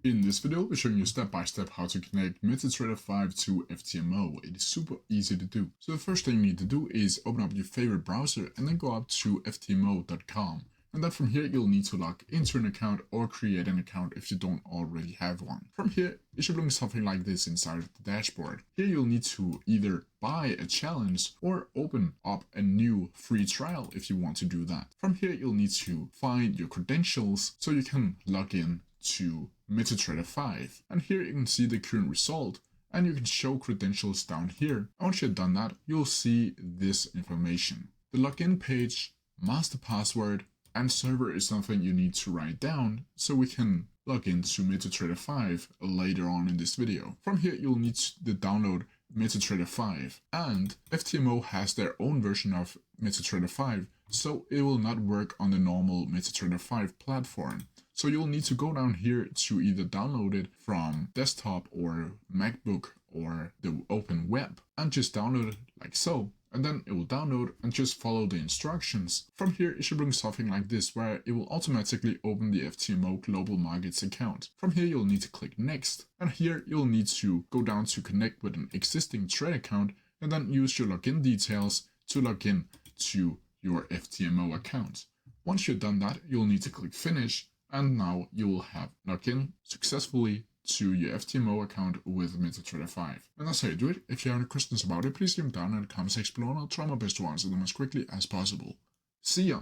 In this video, we're showing you step by step how to connect Metatrader 5 to FTMO. It is super easy to do. So the first thing you need to do is open up your favorite browser and then go up to ftmo.com. And then from here, you'll need to log into an account or create an account if you don't already have one. From here, it should look something like this inside of the dashboard. Here, you'll need to either buy a challenge or open up a new free trial if you want to do that. From here, you'll need to find your credentials so you can log in to Metatrader 5. And here you can see the current result and you can show credentials down here. And once you've done that, you'll see this information. The login page, master password, and server is something you need to write down so we can log into Metatrader 5 later on in this video. From here, you'll need to download Metatrader 5, and FTMO has their own version of Metatrader 5, so it will not work on the normal Metatrader 5 platform. So you'll need to go down here to either download it from desktop or MacBook or the open web and just download it like so. And then it will download and just follow the instructions. From here, it should bring something like this where it will automatically open the FTMO Global Markets account. From here, you'll need to click Next. And here, you'll need to go down to connect with an existing trade account and then use your login details to log in to your FTMO account. Once you've done that, you'll need to click Finish. And now you will have logged in successfully to your FTMO account with Metatrader 5. And that's how you do it. If you have any questions about it, please leave them down in the comment section below and I'll try my best to answer them as quickly as possible. See ya!